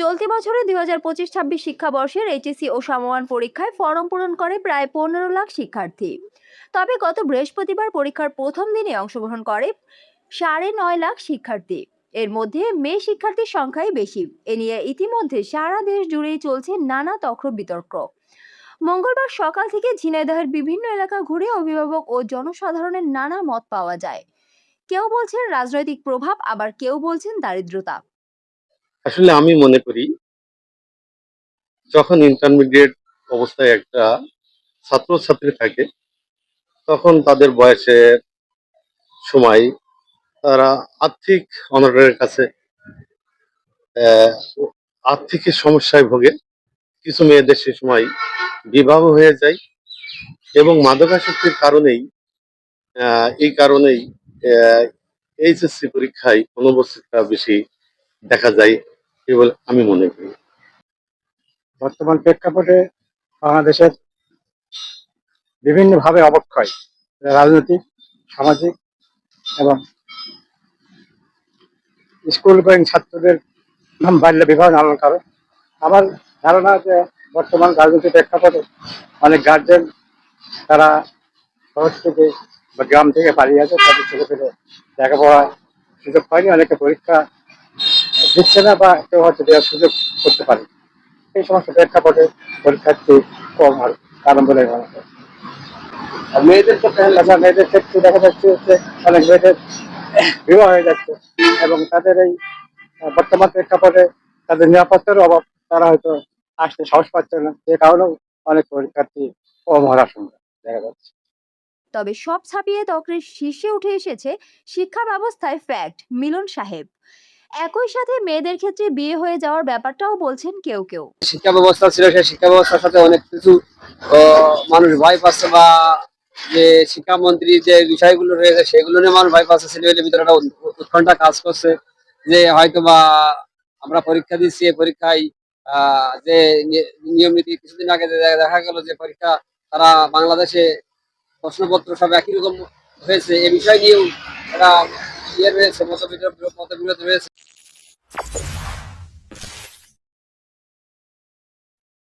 চলতি বছরে 2025-26 শিক্ষাবর্ষের এইচএসসি ও সমমান পরীক্ষায় ফরম পূরণ করে প্রায় 15 লাখ শিক্ষার্থী। তবে গত বৃহস্পতিবার পরীক্ষার প্রথম দিনে অংশগ্রহণ করে 9.5 লাখ শিক্ষার্থী। এর মধ্যে মেয়ে শিক্ষার্থীর সংখ্যাই বেশি। এ নিয়ে ইতিমধ্যে সারা দেশ জুড়েই চলছে নানা তর্ক বিতর্ক। মঙ্গলবার সকাল থেকে ঝিনাইদহের বিভিন্ন এলাকা ঘুরে অভিভাবক ও জনসাধারণের নানা মত পাওয়া যায়। কেউ বলছেন রাজনৈতিক প্রভাব, আবার কেউ বলছেন দারিদ্রতা। আসলে আমি মনে করি যখন ইন্টারমিডিয়েট অবস্থায় একটা ছাত্রছাত্রী থাকে তখন তাদের বয়সের সময় তারা আর্থিক অনটনের কাছে আহ, আর্থিক সমস্যায় ভোগে। কিছু মেয়েদের সে সময় বিবাহ হয়ে যায় এবং মাদকাসক্তির কারণেই এই কারণেই এইচএসসি পরীক্ষায় অনুপস্থিতটা বেশি দেখা যায় এই বলে আমি মনে করি। বর্তমান প্রেক্ষাপটে বাংলাদেশের বিভিন্নভাবে অবক্ষয়, রাজনৈতিক, সামাজিক এবং স্কুল গোয়িং ছাত্রদের বাল্য বিবাহ নানান কারণ। আমার ধারণা যে বর্তমান রাজনৈতিক প্রেক্ষাপটে অনেক গার্জেন তারা শহর থেকে বা গ্রাম থেকে পালিয়ে আছে, তাদের ছেলে পেলে লেখাপড়ার সুযোগ পায়নি, অনেকে পরীক্ষা দিচ্ছে না বা কেউ হয়তো দেওয়ার সুযোগ করতে পারে। এই সমস্ত প্রেক্ষাপটে পরীক্ষার্থী কম হওয়ার কারণ বলে মনে হয়। আর মেয়েদের ক্ষেত্রে দেখা যাচ্ছে যে অনেক মেয়েদের বিবাহ হয়ে যাচ্ছে এবং তাদের এই বর্তমান প্রেক্ষাপটে তাদের নিরাপত্তার অভাব, তারা হয়তো আসতে সাহস পাচ্ছে না, যে কারণেও অনেক পরীক্ষার্থী কম হওয়ার আশঙ্কা দেখা যাচ্ছে। তবে সব ছাপিয়ে তর্কের শীর্ষে উঠে এসেছে শিক্ষা ব্যবস্থায় ফ্যাক্ট মিলন সাহেব। একই সাথে মেয়েদের ক্ষেত্রে বিয়ে হয়ে যাওয়ার ব্যাপারটাও বলছেন কেউ কেউ। শিক্ষা ব্যবস্থা ছিল, সেই শিক্ষা ব্যবস্থার সাথে অনেক কিছু মানুষ ভয় পাচ্ছে, বা যে শিক্ষামন্ত্রী যে বিষয়গুলো রয়েছে সেগুলো নিয়ে মানুষ ভয় পাচ্ছে। ছেলেমেয়েদের ভিতরে একটা উৎকণ্ঠা কাজ করছে যে হয়তো বা আমরা পরীক্ষা দিচ্ছি, এই পরীক্ষায় যে নিয়ম নীতি কিছুদিন আগে দেখা গেল যে পরীক্ষা তারা বাংলাদেশে প্রশ্নপত্র সব একই রকম হয়েছে, এই বিষয় নিয়েও একটা ইয়ে রয়েছে, মতবিরোধ রয়েছে।